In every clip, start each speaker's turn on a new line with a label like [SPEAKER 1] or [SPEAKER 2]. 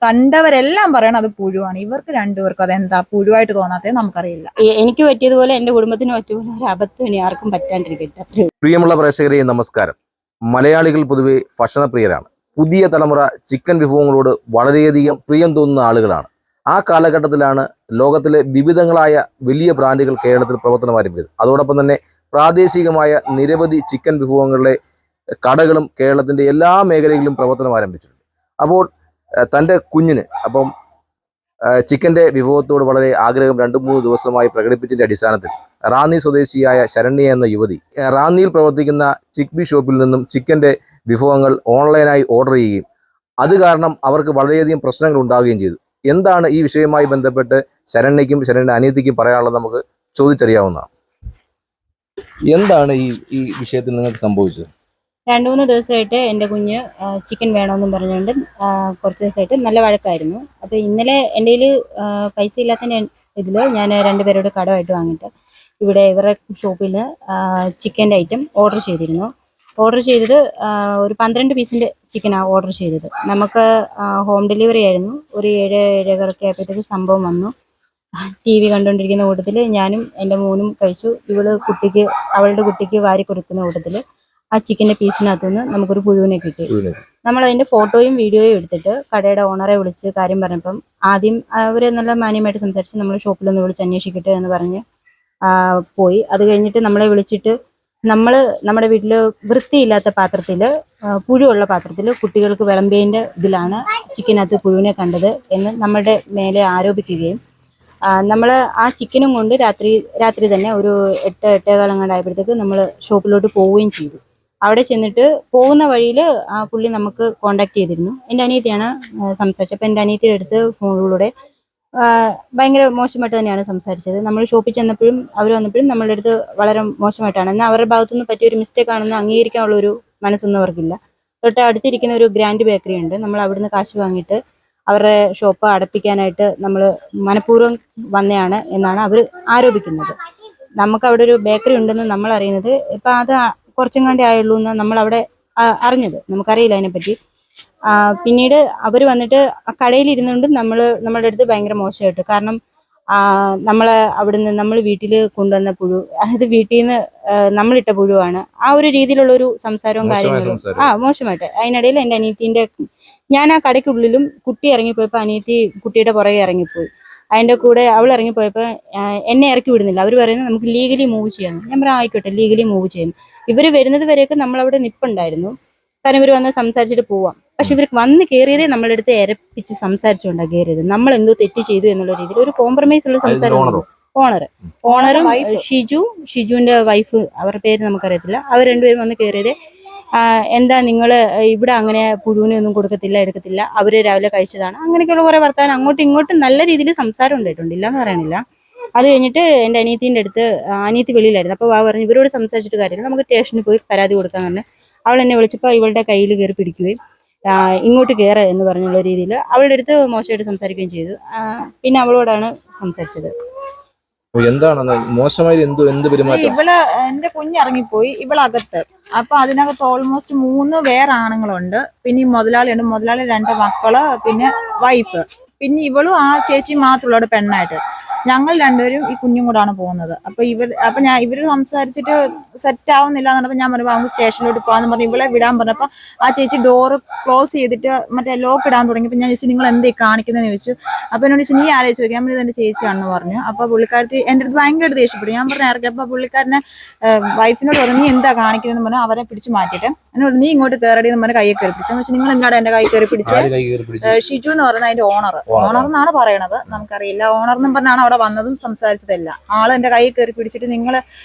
[SPEAKER 1] കണ്ടവരെല്ലാം പറയണം അത് പുഴുവാണ്. ഇവർക്ക് രണ്ടുപേർക്കും അതെന്താ പുഴുവായിട്ട് തോന്നാത്തത് നമുക്കറിയില്ല.
[SPEAKER 2] എനിക്ക് പറ്റിയതുപോലെ എന്റെ കുടുംബത്തിന് പറ്റിയതുപോലെ ഒരു അബദ്ധം ഇനി ആർക്കും പറ്റാണ്ടിരിക്കട്ടെ.
[SPEAKER 3] പ്രിയമുള്ള പ്രേക്ഷകരെ നമസ്കാരം. മലയാളികൾ പൊതുവെ ഭക്ഷണപ്രിയരാണ്. പുതിയ തലമുറ ചിക്കൻ വിഭവങ്ങളോട് വളരെയധികം പ്രിയം തോന്നുന്ന ആളുകളാണ്. ആ കാലഘട്ടത്തിലാണ് ലോകത്തിലെ വിവിധങ്ങളായ വലിയ ബ്രാൻഡുകൾ കേരളത്തിൽ പ്രവർത്തനം ആരംഭിച്ചത്. അതോടൊപ്പം തന്നെ പ്രാദേശികമായ നിരവധി ചിക്കൻ വിഭവങ്ങളുടെ കടകളും കേരളത്തിൻ്റെ എല്ലാ മേഖലകളിലും പ്രവർത്തനം ആരംഭിച്ചിട്ടുണ്ട്. അപ്പോൾ തൻ്റെ കുഞ്ഞിന് ചിക്കൻ്റെ വിഭവത്തോട് വളരെ ആഗ്രഹം 2-3 ദിവസമായി പ്രകടിപ്പിച്ചതിൻ്റെ അടിസ്ഥാനത്തിൽ റാന്നി സ്വദേശിയായ ശരണ്യ എന്ന യുവതി റാന്നിയിൽ പ്രവർത്തിക്കുന്ന ചിക്ബി ഷോപ്പിൽ നിന്നും ചിക്കൻ്റെ വിഭവങ്ങൾ ഓൺലൈനായി ഓർഡർ ചെയ്യുകയും അത് കാരണം അവർക്ക് വളരെയധികം പ്രശ്നങ്ങൾ ഉണ്ടാവുകയും ചെയ്തു. എന്താണ് ഈ വിഷയവുമായി ബന്ധപ്പെട്ട് ശരണ്യയ്ക്കും ശരണ്യ അനിയത്തിക്കും പറയാനുള്ളത് നമുക്ക് ചോദിച്ചറിയാവുന്നതാണ്. എന്താണ് ഈ വിഷയത്തിൽ നിങ്ങൾക്ക് സംഭവിച്ചത്?
[SPEAKER 2] 2-3 ദിവസമായിട്ട് എൻ്റെ കുഞ്ഞ് ചിക്കൻ വേണമെന്നും പറഞ്ഞുകൊണ്ട് കുറച്ച് ദിവസമായിട്ട് നല്ല വഴക്കായിരുന്നു. അപ്പോൾ ഇന്നലെ എൻ്റെ കയ്യിൽ പൈസ ഇല്ലാത്തതിൻ്റെ ഇതിൽ ഞാൻ 2 പേരോട് കടമായിട്ട് വാങ്ങിയിട്ട് ഇവിടെ ഇവരുടെ ഷോപ്പിൽ നിന്ന് ചിക്കൻ്റെ ഐറ്റം ഓർഡർ ചെയ്തിരുന്നു. ഓർഡർ ചെയ്തത് ഒരു 12 പീസിൻ്റെ ചിക്കനാണ് ഓർഡർ ചെയ്തത്. നമുക്ക് ഹോം ഡെലിവറി ആയിരുന്നു. ഒരു 7-7:15 ആയപ്പോഴത്തേക്ക് സംഭവം വന്നു. TV കണ്ടുകൊണ്ടിരിക്കുന്ന കൂട്ടത്തിൽ ഞാനും എൻ്റെ മോനും കഴിച്ചു. അവളുടെ കുട്ടിക്ക് വാരി കൊടുക്കുന്ന കൂട്ടത്തിൽ ആ ചിക്കൻ്റെ പീസിനകത്തുനിന്ന് നമുക്കൊരു പുഴുവിനെ കിട്ടി. നമ്മളതിൻ്റെ ഫോട്ടോയും വീഡിയോയും എടുത്തിട്ട് കടയുടെ ഓണറെ വിളിച്ച് കാര്യം പറഞ്ഞപ്പം ആദ്യം അവർ നല്ല മാന്യമായിട്ട് സംസാരിച്ച് നമ്മൾ ഷോപ്പിലൊന്ന് വിളിച്ച് അന്വേഷിക്കട്ടെ എന്ന് പറഞ്ഞ് പോയി. അത് കഴിഞ്ഞിട്ട് നമ്മളെ വിളിച്ചിട്ട് നമ്മുടെ വീട്ടിൽ വൃത്തിയില്ലാത്ത പാത്രത്തിൽ, പുഴുവുള്ള പാത്രത്തിൽ കുട്ടികൾക്ക് വിളമ്പേൻ്റെ ഇതിലാണ് ചിക്കനകത്ത് പുഴുവിനെ കണ്ടത് എന്ന് നമ്മളുടെ മേലെ ആരോപിക്കുകയും നമ്മൾ ആ ചിക്കനും കൊണ്ട് രാത്രി തന്നെ ഒരു 8-8:15 ആയപ്പോഴത്തേക്ക് നമ്മൾ ഷോപ്പിലോട്ട് പോവുകയും ചെയ്തു. അവിടെ ചെന്നിട്ട് പോകുന്ന വഴിയിൽ ആ പുള്ളി നമുക്ക് കോണ്ടാക്ട് ചെയ്തിരുന്നു. എൻ്റെ അനിയത്തിയാണ് സംസാരിച്ചത്. അപ്പോൾ എൻ്റെ അനിയത്തിയുടെ അടുത്ത് ഫോണിലൂടെ ഭയങ്കര മോശമായിട്ട് തന്നെയാണ് സംസാരിച്ചത്. നമ്മൾ ഷോപ്പിൽ ചെന്നപ്പോഴും അവർ വന്നപ്പോഴും നമ്മളുടെ അടുത്ത് വളരെ മോശമായിട്ടാണ്. എന്നാൽ അവരുടെ ഭാഗത്തുനിന്ന് പറ്റിയൊരു മിസ്റ്റേക്ക് ആണെന്ന് അംഗീകരിക്കാനുള്ളൊരു മനസ്സൊന്നും അവർക്കില്ല. തൊട്ട് അടുത്തിരിക്കുന്ന ഒരു ഗ്രാൻഡ് ബേക്കറി ഉണ്ട്. നമ്മൾ അവിടുന്ന് കാശ് വാങ്ങിയിട്ട് അവരുടെ ഷോപ്പ് അടപ്പിക്കാനായിട്ട് നമ്മൾ മനഃപൂർവ്വം വന്നതാണ് എന്നാണ് അവർ ആരോപിക്കുന്നത്. നമുക്ക് അവിടെ ഒരു ബേക്കറി ഉണ്ടെന്ന് നമ്മൾ അറിയുന്നത് ഇപ്പം അത് കുറച്ചും കണ്ടേ ആയുള്ളൂ എന്ന് നമ്മളവിടെ അറിഞ്ഞത്. നമുക്കറിയില്ല അതിനെപ്പറ്റി. പിന്നീട് അവർ വന്നിട്ട് ആ കടയിൽ ഇരുന്നുകൊണ്ട് നമ്മളുടെ അടുത്ത് ഭയങ്കര മോശമായിട്ട്, കാരണം നമ്മൾ വീട്ടിൽ കൊണ്ടുവന്ന പുഴു, അതായത് വീട്ടിൽ നിന്ന് നമ്മളിട്ട പുഴുവാണ്, ആ ഒരു രീതിയിലുള്ളൊരു സംസാരവും കാര്യങ്ങളും മോശമായിട്ട്. അതിനിടയിൽ എൻ്റെ അനിയത്തിൻ്റെ, ഞാൻ ആ കടയ്ക്കുള്ളിലും കുട്ടി ഇറങ്ങിപ്പോയപ്പോൾ അനിയത്തി കുട്ടിയുടെ പുറകെ ഇറങ്ങിപ്പോയി. അതിൻ്റെ കൂടെ അവൾ ഇറങ്ങിപ്പോയപ്പോൾ എന്നെ ഇറക്കി വിടുന്നില്ല. അവർ പറയുന്നത് നമുക്ക് ലീഗലി മൂവ് ചെയ്യാമെന്ന്. ഞാൻ പറയാം ആയിക്കോട്ടെ, ലീഗലി മൂവ് ചെയ്യുന്നു. ഇവർ വരുന്നത് വരെയൊക്കെ നമ്മളവിടെ നിൽപ്പുണ്ടായിരുന്നു. കാരണം ഇവർ വന്ന് സംസാരിച്ചിട്ട് പോവാം. പക്ഷെ ഇവർക്ക് വന്ന് കയറിയതേ നമ്മളുടെ അടുത്ത് ഇരപ്പിച്ച് സംസാരിച്ചുകൊണ്ടാണ് കയറിയത്. നമ്മൾ എന്തോ തെറ്റ് ചെയ്തു എന്നുള്ള രീതിയിൽ ഒരു കോംപ്രമൈസ് ഉള്ള സംസാരം. ഓണറും ഷിജുവിന്റെ വൈഫ്, അവരുടെ പേര് നമുക്കറിയത്തില്ല, അവർ രണ്ടുപേരും വന്ന് കയറിയത് എന്താ നിങ്ങൾ ഇവിടെ അങ്ങനെ പുഴുവിനെ ഒന്നും കൊടുക്കത്തില്ല, എടുക്കത്തില്ല, അവർ രാവിലെ കഴിച്ചതാണ്, അങ്ങനെയൊക്കെയുള്ള കുറേ വർത്താനം അങ്ങോട്ടും ഇങ്ങോട്ടും നല്ല രീതിയിൽ സംസാരം ഉണ്ടായിട്ടുണ്ട്, ഇല്ല എന്ന് പറയണില്ല. അത് കഴിഞ്ഞിട്ട് എൻ്റെ അനിയത്തി വെളിയിലായിരുന്നു. അപ്പോൾ പറഞ്ഞു ഇവരോട് സംസാരിച്ചിട്ട് കാര്യമില്ല, നമുക്ക് സ്റ്റേഷനിൽ പോയി പരാതി കൊടുക്കാന്ന് പറഞ്ഞ് അവൾ എന്നെ വിളിച്ചപ്പോൾ ഇവളുടെ കയ്യിൽ കയറി പിടിക്കുകയും ഇങ്ങോട്ട് കയറുക എന്ന് പറഞ്ഞുള്ള രീതിയിൽ അവളുടെ അടുത്ത് മോശമായിട്ട് സംസാരിക്കുകയും ചെയ്തു. പിന്നെ അവളോടാണ് സംസാരിച്ചത്.
[SPEAKER 3] എന്താണ് മോശമായി എന്ത് പെരുമാറ്റം?
[SPEAKER 1] ഇവള് എന്റെ കുഞ്ഞിറങ്ങിപ്പോയി, ഇവളകത്ത്. അപ്പൊ അതിനകത്ത് ഓൾമോസ്റ്റ് 3 വേറെ ആണുങ്ങളുണ്ട്. പിന്നെ ഈ മുതലാളിയുണ്ട്, മുതലാളി 2 മക്കള്, പിന്നെ വൈഫ്, പിന്നെ ഇവളും ആ ചേച്ചി മാത്രമുള്ള അവിടെ പെണ്ണായിട്ട്. ഞങ്ങൾ രണ്ടുപേരും ഈ കുഞ്ഞും കൂടാണ് പോകുന്നത്. അപ്പൊ ഇവര് സംസാരിച്ചിട്ട് സെറ്റ് ആവുന്നില്ല എന്ന് പറഞ്ഞപ്പോൾ ഞാൻ പറയുമ്പോൾ നമുക്ക് സ്റ്റേഷനിലോട്ട് പോകാന്ന് പറഞ്ഞ് ഇവളെ വിടാൻ പറഞ്ഞപ്പോൾ ആ ചേച്ചി ഡോറ് ക്ലോസ് ചെയ്തിട്ട് മറ്റേ ലോക്ക് ഇടാൻ തുടങ്ങിയപ്പോൾ ഞാൻ ചോദിച്ചു നിങ്ങൾ എന്തേ കാണിക്കുന്നതെന്ന് ചോദിച്ചു. അപ്പോൾ എന്നോട് ചോദിച്ചു നീ ആരെ ചോദിക്കാം, ഞാൻ പറഞ്ഞത് എൻ്റെ ചേച്ചിയാണെന്ന് പറഞ്ഞു. അപ്പോൾ പുള്ളിക്കാരത്തി എൻ്റെ അടുത്ത് ഭയങ്കരമായിട്ട് ദേഷ്യപ്പെട്ടു. ഞാൻ പറഞ്ഞ ഇറക്കി. അപ്പോൾ പുള്ളിക്കാരനെ വൈഫിനോട് പറഞ്ഞു നീ എന്താ കാണിക്കുന്നതെന്ന് പറഞ്ഞാൽ അവരെ പിടിച്ച് മാറ്റിയിട്ട് എന്നോട് നീ ഇങ്ങോട്ട് കയറടി എന്ന് പറഞ്ഞാൽ കൈയെ കയറി പിടിച്ചു. വെച്ചാൽ നിങ്ങൾ എന്താണ് എൻ്റെ കൈ കയറി പിടിച്ച്? ഷിജു എന്ന് പറയുന്നത് അതിന്റെ ഓണർ എന്നാണ് പറയണത്, നമുക്കറിയില്ല. ഓണർ എന്നും പറഞ്ഞാണ് അവിടെ വന്നതും സംസാരിച്ചതല്ല. ആള് എന്റെ കൈ കയറി പിടിച്ചിട്ട് നിങ്ങൾ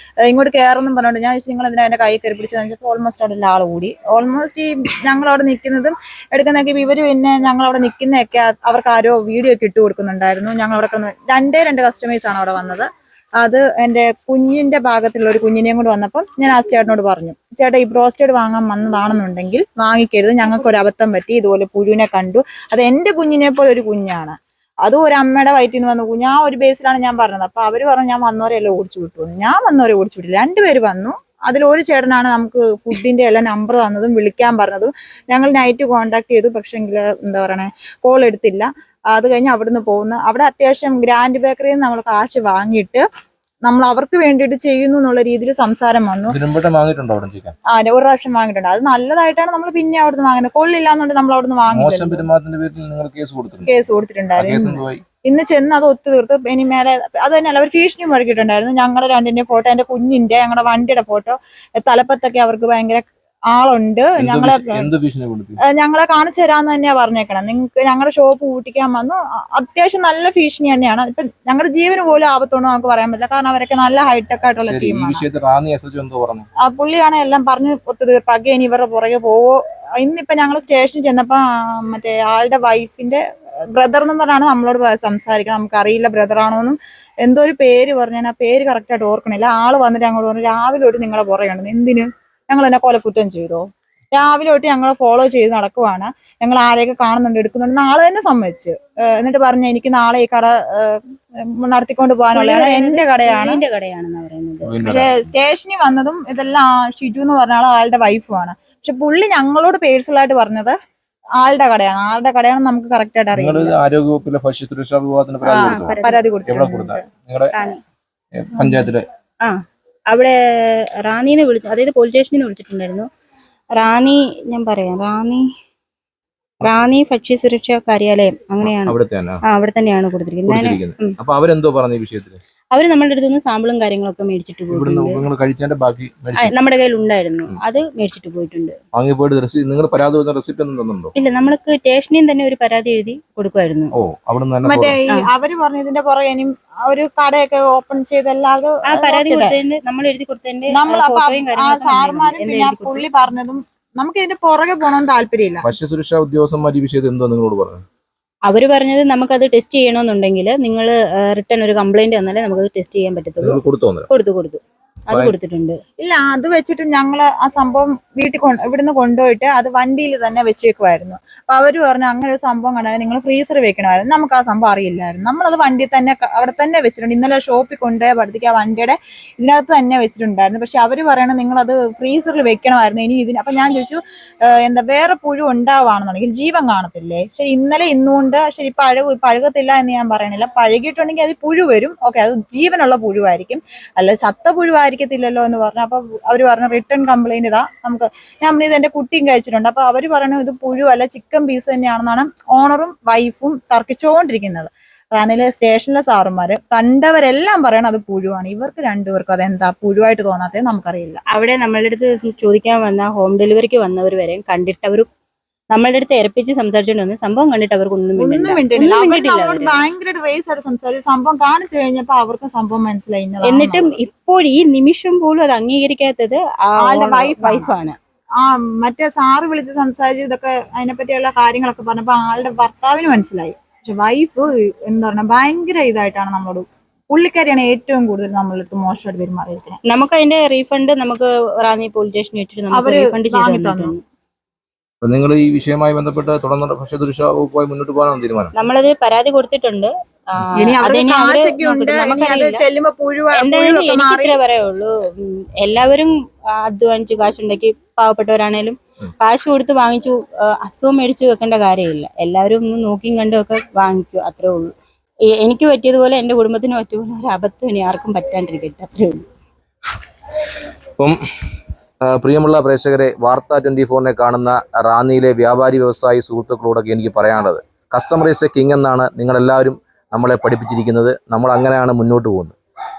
[SPEAKER 1] ഇങ്ങോട്ട് കയറുന്നു പറഞ്ഞോണ്ട് ഞാൻ ചോദിച്ചു നിങ്ങൾ എന്തിനാ എന്റെ കൈ കയറി പിടിച്ചതെന്ന് വെച്ചപ്പോൾ ഓൾമോസ്റ്റ് അവിടെ ആൾ കൂടി. ഓൾമോസ്റ്റ് ഈ ഞങ്ങളവിടെ നിൽക്കുന്നതും എടുക്കുന്നതൊക്കെ ഇവര് പിന്നെ ഞങ്ങളവിടെ നിൽക്കുന്നതൊക്കെ അവർക്ക് ആരോ വീഡിയോ ഒക്കെ ഇട്ട് കൊടുക്കുന്നുണ്ടായിരുന്നു. ഞങ്ങളവിടെ 2 കസ്റ്റമേഴ്സാണ് അവിടെ വന്നത്. അത് എൻ്റെ കുഞ്ഞിന്റെ ഭാഗത്തുള്ള ഒരു കുഞ്ഞിനെയും കൂടെ വന്നപ്പം ഞാൻ ആ ചേട്ടനോട് പറഞ്ഞു, ചേട്ടാ ഈ ബ്രോസ്റ്റഡ് വാങ്ങാൻ വന്നതാണെന്നുണ്ടെങ്കിൽ വാങ്ങിക്കരുത്, ഞങ്ങൾക്കൊരു അബദ്ധം പറ്റി, ഇതുപോലെ പുഴുവിനെ കണ്ടു, അത് എൻ്റെ കുഞ്ഞിനെ പോലെ ഒരു കുഞ്ഞാണ്, അതും ഒരു അമ്മയുടെ വയറ്റിൽ നിന്ന് വന്ന കുഞ്ഞ്, ആ ഒരു ബേസിലാണ് ഞാൻ പറഞ്ഞത്. അപ്പൊ അവര് പറഞ്ഞു ഞാൻ വന്നവരെല്ലാം ഓടിച്ചു വിട്ടു. ഞാൻ വന്നവരെ ഓടിച്ചു വിട്ടില്ല, 2 പേര് വന്നു, അതിലൊരു ചേട്ടനാണ് നമുക്ക് ഫുഡിന്റെ എല്ലാം നമ്പർ തന്നതും വിളിക്കാൻ പറഞ്ഞതും. ഞങ്ങൾ നൈറ്റ് കോണ്ടാക്ട് ചെയ്തു, പക്ഷെങ്കിൽ എന്താ പറയണേ, കോൾ എടുത്തില്ല. അത് കഴിഞ്ഞ് അവിടുന്ന് പോകുന്നു. അവിടെ അത്യാവശ്യം ഗ്രാൻഡ് ബേക്കറിയിൽ നിന്ന് നമ്മൾ കാശ് വാങ്ങിയിട്ട് നമ്മൾ അവർക്ക് വേണ്ടിയിട്ട് ചെയ്യുന്നു എന്നുള്ള രീതിയിൽ സംസാരം വന്നു. ഒരു പ്രാവശ്യം വാങ്ങിയിട്ടുണ്ട്. അത് നല്ലതായിട്ടാണ് നമ്മൾ പിന്നെ അവിടുന്ന് വാങ്ങുന്നത്. കൊള്ളില്ലാന്നുണ്ട് നമ്മൾ അവിടുന്ന് വാങ്ങിയില്ല. കേസ് കൊടുത്തിട്ടുണ്ടായിരുന്നു. ഇന്ന് ചെന്ന് അത് ഒത്തുതീർത്ത് ഇനി മേലെ അത് തന്നെയല്ല, അവർ ഭീഷണിയും മുഴക്കിയിട്ടുണ്ടായിരുന്നു. ഞങ്ങളുടെ രണ്ടിന്റെ ഫോട്ടോ, എന്റെ കുഞ്ഞിന്റെ, ഞങ്ങളുടെ വണ്ടിയുടെ ഫോട്ടോ, തലപ്പത്തൊക്കെ അവർക്ക് ഭയങ്കര ആളുണ്ട്, ഞങ്ങളെ കാണിച്ചു തരാന്ന് തന്നെയാ പറഞ്ഞേക്കണം. നിങ്ങൾക്ക് ഞങ്ങളുടെ ഷോപ്പ് പൂട്ടിക്കാൻ വന്നു. അത്യാവശ്യം നല്ല ഭീഷണി തന്നെയാണ്. ഇപ്പൊ ഞങ്ങളുടെ ജീവന് പോലും ആപത്തുണ്ടോ നമുക്ക് പറയാൻ പറ്റില്ല, കാരണം അവരൊക്കെ നല്ല ഹൈടെക് ആയിട്ടുള്ള ടീമാണ്. ആ പുള്ളിയാണ് എല്ലാം പറഞ്ഞ് ഒത്തുതീർപ്പാക്കി. ഇനി ഇവരുടെ പുറകെ പോവോ. ഇന്നിപ്പോ ഞങ്ങൾ സ്റ്റേഷനിൽ ചെന്നപ്പോ മറ്റേ ആളുടെ വൈഫിന്റെ ബ്രദർ എന്ന് പറഞ്ഞാണ് നമ്മളോട് സംസാരിക്കണം. നമുക്ക് അറിയില്ല ബ്രദർ ആണോന്നും, എന്തോ ഒരു പേര് പറഞ്ഞു. ഞാൻ ആ പേര് കറക്റ്റ് ആയിട്ട് ഓർക്കണില്ല. ആള് വന്നിട്ട് ഞങ്ങളോട് പറഞ്ഞു, രാവിലെ തൊട്ട് നിങ്ങളെ പുറകെയാണ്. എന്തിന്? ഞങ്ങൾ എന്നെ കൊലക്കുറ്റം ചെയ്തോ? രാവിലെ തൊട്ട് ഞങ്ങൾ ഫോളോ ചെയ്ത് നടക്കുവാണ്, ഞങ്ങൾ ആരെയൊക്കെ കാണുന്നുണ്ട് എടുക്കുന്നുണ്ട്. ആള് തന്നെ സമ്മതിച്ചു. എന്നിട്ട് പറഞ്ഞു, എനിക്ക് നാളെ ഈ കട നടത്തിക്കൊണ്ട് പോകാനുള്ളതാണ്, എന്റെ കടയാണ്. പക്ഷെ സ്റ്റേഷനിൽ വന്നതും ഇതെല്ലാം ഷിജു എന്ന് പറഞ്ഞ ആളുടെ വൈഫുമാണ്. പക്ഷെ പുള്ളി ഞങ്ങളോട് പേഴ്സണലായിട്ട് പറഞ്ഞത് ആളുടെ കടയാണ് നമുക്ക് കറക്റ്റ് ആയിട്ട് അറിയാം.
[SPEAKER 3] ആരോഗ്യവകുപ്പിലെ ഭക്ഷ്യസുരക്ഷാ വിഭാഗത്തിന്
[SPEAKER 1] പരാതി കൊടുത്തിട്ടുണ്ട്.
[SPEAKER 3] പഞ്ചായത്തിലെ
[SPEAKER 2] അവിടെ റാന്നിന്ന് വിളിച്ചു, അതായത് പോലീസ് സ്റ്റേഷനിൽ നിന്ന് വിളിച്ചിട്ടുണ്ടായിരുന്നു. റാന്നി, ഞാൻ പറയാം, റാന്നി ഭക്ഷ്യസുരക്ഷാ കാര്യാലയം, അങ്ങനെയാണ്. അവിടെ തന്നെയാണ് കൊടുത്തിരിക്കുന്നത്.
[SPEAKER 3] അപ്പൊ അവരെന്തോ പറഞ്ഞു ഈ വിഷയത്തില്?
[SPEAKER 2] അവര് നമ്മുടെ അടുത്ത് നിന്ന് സാമ്പിളും കാര്യങ്ങളൊക്കെ മേടിച്ചിട്ട് പോയിട്ടുണ്ട്. നമ്മുടെ കയ്യിൽ ഉണ്ടായിരുന്നു, അത് മേടിച്ചിട്ട് പോയിട്ടുണ്ട്. ഇല്ല, നമ്മൾക്ക് സ്റ്റേഷനിൽ തന്നെ ഒരു പരാതി എഴുതി കൊടുക്കുമായിരുന്നു.
[SPEAKER 1] മറ്റേ അവര് പറഞ്ഞു ഇതിന്റെ പുറകെ ഇനിയും ഒരു കടയൊക്കെ ഓപ്പൺ ചെയ്ത് എല്ലാവരും
[SPEAKER 2] ആ പരാതി കൊടുത്തതിന്റെ, നമ്മൾ എഴുതി കൊടുത്തതിന്റെ
[SPEAKER 1] സാർമാരും പിന്നെ പുള്ളി പറഞ്ഞതും നമുക്ക് ഇതിന്റെ പുറകെ പോകണമെന്ന് താല്പര്യമില്ല.
[SPEAKER 3] ഭക്ഷ്യസുരക്ഷാ ഉദ്യോഗസ്ഥന്മാർ ഈ വിഷയത്തിൽ എന്തോ നിങ്ങളോട് പറഞ്ഞു?
[SPEAKER 2] അവര് പറഞ്ഞത് നമുക്കത് ടെസ്റ്റ് ചെയ്യണമെന്നുണ്ടെങ്കിൽ നിങ്ങൾ റിട്ടേൺ ഒരു കംപ്ലൈന്റ് തന്നാലേ നമുക്കത് ടെസ്റ്റ് ചെയ്യാൻ പറ്റത്തുള്ളൂ. കൊടുത്തു അത് കൊടുത്തിട്ടുണ്ട്.
[SPEAKER 1] ഇല്ല, അത് വെച്ചിട്ട് ഞങ്ങള് ആ സംഭവം വീട്ടിൽ ഇവിടുന്ന് കൊണ്ടുപോയിട്ട് അത് വണ്ടിയിൽ തന്നെ വെച്ചേക്കുമായിരുന്നു. അപ്പൊ അവര് പറഞ്ഞു, അങ്ങനെ ഒരു സംഭവം കണ്ടാൽ നിങ്ങൾ ഫ്രീസർ വെക്കണമായിരുന്നു. നമുക്ക് ആ സംഭവം അറിയില്ലായിരുന്നു. നമ്മളത് വണ്ടിയിൽ തന്നെ അവിടെ തന്നെ വെച്ചിട്ടുണ്ട്. ഇന്നലെ ഷോപ്പിൽ കൊണ്ടുപോയ പഠിത്തേക്ക് ആ വണ്ടിയുടെ ഇതിനകത്ത് തന്നെ വെച്ചിട്ടുണ്ടായിരുന്നു. പക്ഷെ അവര് പറയണത് നിങ്ങളത് ഫ്രീസറിൽ വെക്കണമായിരുന്നു. ഇനി ഇതിന് അപ്പൊ ഞാൻ ചോദിച്ചു, എന്താ വേറെ പുഴു ഉണ്ടാവുകയാണെന്നുണ്ടെങ്കിൽ ജീവൻ കാണത്തില്ലേ? ശരി, ഇന്നലെ ഇന്നുകൊണ്ട് ശരി പഴുകത്തില്ല എന്ന് ഞാൻ പറയണില്ല. പഴുകിയിട്ടുണ്ടെങ്കിൽ അത് പുഴു വരും, ഓക്കെ, അത് ജീവനുള്ള പുഴുവായിരിക്കും, അല്ല ചത്ത പുഴുവായിരിക്കത്തില്ലല്ലോ എന്ന് പറഞ്ഞു. അപ്പൊ അവര് പറഞ്ഞു റിട്ടേൺ കംപ്ലൈന്റ് ഇതാ, നമുക്ക് ഞാൻ ഇത് എന്റെ കുട്ടിയും കഴിച്ചിട്ടുണ്ട്. അപ്പൊ അവര് പറഞ്ഞു ഇത് പുഴു അല്ല, ചിക്കൻ പീസ് തന്നെയാണെന്നാണ് ഓണറും വൈഫും തർക്കിച്ചുകൊണ്ടിരിക്കുന്നത്. റാന്നിയിലെ സ്റ്റേഷനിലെ സാറുമാര് കണ്ടവരെല്ലാം പറയണം അത് പുഴുവാണ്. ഇവർക്ക് രണ്ടുപേർക്കും അതെന്താ പുഴുവായിട്ട് തോന്നാത്തത് നമുക്കറിയില്ല.
[SPEAKER 2] അവിടെ നമ്മളുടെ അടുത്ത് ചോദിക്കാൻ വന്ന ഹോം ഡെലിവറിക്ക് വന്നവർ വരെ കണ്ടിട്ട് അവർ നമ്മളുടെ അടുത്ത് ഇറപ്പിച്ച് സംസാരിച്ചോണ്ട് വന്ന് സംഭവം കണ്ടിട്ട് അവർക്ക് ഒന്നും
[SPEAKER 1] ഭയങ്കര റേസ് ആയിട്ട് സംസാരിച്ചു. സംഭവം കാണിച്ചു കഴിഞ്ഞപ്പോ അവർക്ക് സംഭവം മനസ്സിലായി.
[SPEAKER 2] എന്നിട്ടും ഇപ്പോൾ ഈ നിമിഷം പോലും അത് അംഗീകരിക്കാത്തത് ആളുടെ വൈഫാണ്.
[SPEAKER 1] ആ മറ്റേ സാറ് വിളിച്ച് സംസാരിച്ച് ഇതൊക്കെ അതിനെപ്പറ്റിയുള്ള കാര്യങ്ങളൊക്കെ പറഞ്ഞപ്പോ ആളുടെ ഭർത്താവിന് മനസ്സിലായി. പക്ഷെ വൈഫ് എന്താ പറഞ്ഞ ഭയങ്കര ഇതായിട്ടാണ് നമ്മളോട്, പുള്ളിക്കാരിയാണ് ഏറ്റവും കൂടുതൽ നമ്മളടുത്ത് മോശമായിട്ട് പെരുമാറിയിരിക്കുന്നത്.
[SPEAKER 2] നമുക്ക് അതിന്റെ റീഫണ്ട് നമുക്ക് റാന്നി പോലീസ് സ്റ്റേഷനിൽ വെച്ചിട്ട്
[SPEAKER 1] അവര് വാങ്ങി തന്നു.
[SPEAKER 3] നിങ്ങൾ ഈ വിഷയവുമായി ബന്ധപ്പെട്ട് തുടർന്ന് ഭക്ഷ്യസുരക്ഷാ വകുപ്പുമായി മുന്നോട്ട് പോകാനാണ് തീരുമാനം?
[SPEAKER 2] നമ്മളത് പരാതി കൊടുത്തിട്ടുണ്ട്. എനിക്കിത്രേ പറയുള്ളൂ, എല്ലാവരും അധ്വാനിച്ചു കാശുണ്ടാക്കി, പാവപ്പെട്ടവരാണേലും കാശ് കൊടുത്ത് വാങ്ങിച്ചു അസുഖം മേടിച്ചു വെക്കേണ്ട കാര്യമില്ല. എല്ലാവരും ഒന്ന് നോക്കിയും കണ്ടും ഒക്കെ വാങ്ങിക്കൂ, അത്രേ ഉള്ളൂ. എനിക്ക് പറ്റിയതുപോലെ എന്റെ കുടുംബത്തിന് പറ്റിയതുപോലെ ഒരു അബദ്ധം ഇനി ആർക്കും പറ്റാണ്ടിരിക്കട്ടെ, അത്രേ ഉള്ളൂ.
[SPEAKER 3] അപ്പം പ്രിയമുള്ള പ്രേക്ഷകരെ, വാർത്ത 24നെ കാണുന്ന റാന്നിയിലെ വ്യാപാരി വ്യവസായി സുഹൃത്തുക്കളോടൊക്കെ എനിക്ക് പറയാനുള്ളത്, കസ്റ്റമർ ഈസ് എ കിങ് എന്നാണ് നിങ്ങളെല്ലാവരും നമ്മളെ പഠിപ്പിച്ചിരിക്കുന്നത്. നമ്മൾ അങ്ങനെയാണ് മുന്നോട്ട് പോകുന്നത്.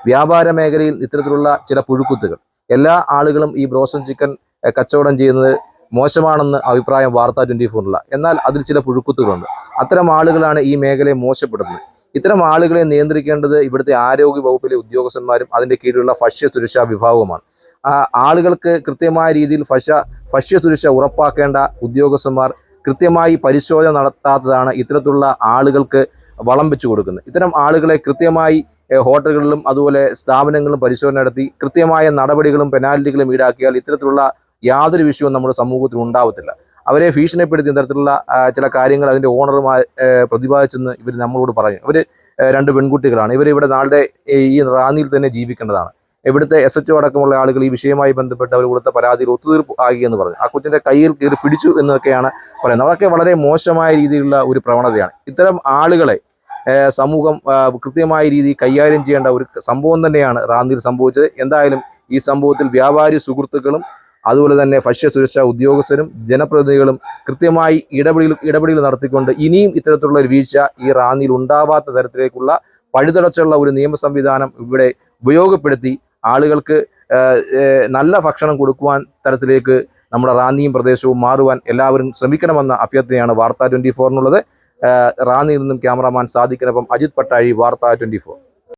[SPEAKER 3] വ്യാപാര മേഖലയിൽ ഇത്തരത്തിലുള്ള ചില പുഴുക്കുത്തുകൾ, എല്ലാ ആളുകളും ഈ ബ്രോസൺ ചിക്കൻ കച്ചവടം ചെയ്യുന്നത് മോശമാണെന്ന് അഭിപ്രായം വാർത്ത 24നുള്ള. എന്നാൽ അതിൽ ചില പുഴുക്കുത്തുകളുണ്ട്. അത്തരം ആളുകളാണ് ഈ മേഖലയെ മോശപ്പെടുന്നത്. ഇത്തരം ആളുകളെ നിയന്ത്രിക്കേണ്ടത് ഇവിടുത്തെ ആരോഗ്യ വകുപ്പിലെ ഉദ്യോഗസ്ഥന്മാരും അതിൻ്റെ കീഴിലുള്ള ഭക്ഷ്യസുരക്ഷാ വിഭാഗവുമാണ്. ആളുകൾക്ക് കൃത്യമായ രീതിയിൽ ഭക്ഷ്യസുരക്ഷ ഉറപ്പാക്കേണ്ട ഉദ്യോഗസ്ഥന്മാർ കൃത്യമായി പരിശോധന നടത്താത്തതാണ് ഇത്തരത്തിലുള്ള ആളുകൾക്ക് വളം വെച്ചു കൊടുക്കുന്നത്. ഇത്തരം ആളുകളെ കൃത്യമായി ഹോട്ടലുകളിലും അതുപോലെ സ്ഥാപനങ്ങളിലും പരിശോധന നടത്തി കൃത്യമായ നടപടികളും പെനാൽറ്റികളും ഈടാക്കിയാൽ ഇത്തരത്തിലുള്ള യാതൊരു വിഷയവും നമ്മുടെ സമൂഹത്തിൽ ഉണ്ടാവത്തില്ല. അവരെ ഭീഷണിപ്പെടുത്തി ഇത്തരത്തിലുള്ള ചില കാര്യങ്ങൾ അതിൻ്റെ ഓണറുമായി പ്രതിപാദിച്ചെന്ന് ഇവർ നമ്മളോട് പറയും. അവർ രണ്ട് പെൺകുട്ടികളാണ്. ഇവരിവിടെ നാളുടെ ഈ റാന്നിയിൽ തന്നെ ജീവിക്കേണ്ടതാണ്. ഇവിടുത്തെ SHO അടക്കമുള്ള ആളുകൾ ഈ വിഷയവുമായി ബന്ധപ്പെട്ട് അവർ കൊടുത്ത പരാതിയിൽ ഒത്തുതീർപ്പ് ആകി എന്ന് പറഞ്ഞു. ആ കൊച്ചിന്റെ കയ്യിൽ കയറി പിടിച്ചു എന്നൊക്കെയാണ് പറയുന്നത്. അതൊക്കെ വളരെ മോശമായ രീതിയിലുള്ള ഒരു പ്രവണതയാണ്. ഇത്തരം ആളുകളെ സമൂഹം കൃത്യമായ രീതിയിൽ കൈകാര്യം ചെയ്യേണ്ട ഒരു സംഭവം തന്നെയാണ് റാന്നിയിൽ സംഭവിച്ചത്. എന്തായാലും ഈ സംഭവത്തിൽ വ്യാപാരി സുഹൃത്തുക്കളും അതുപോലെ തന്നെ ഭക്ഷ്യസുരക്ഷാ ഉദ്യോഗസ്ഥരും ജനപ്രതിനിധികളും കൃത്യമായി ഇടപെടൽ നടത്തിക്കൊണ്ട് ഇനിയും ഇത്തരത്തിലുള്ള ഒരു വീഴ്ച ഈ റാന്നിയിൽ ഉണ്ടാവാത്ത തരത്തിലേക്കുള്ള പഴുതടച്ചുള്ള ഒരു നിയമ സംവിധാനം ഇവിടെ ഉപയോഗപ്പെടുത്തി ആളുകൾക്ക് നല്ല ഭക്ഷണം കൊടുക്കുവാൻ തരത്തിലേക്ക് നമ്മുടെ റാന്നിയും പ്രദേശവും മാറുവാൻ എല്ലാവരും ശ്രമിക്കണമെന്ന അഭ്യർത്ഥനയാണ് വാർത്ത 24-നുള്ളത്. റാന്നിയിൽ നിന്നും ക്യാമറാമാൻ സാദിഖിനൊപ്പം അജിത് പട്ടാഴി, വാർത്ത 24.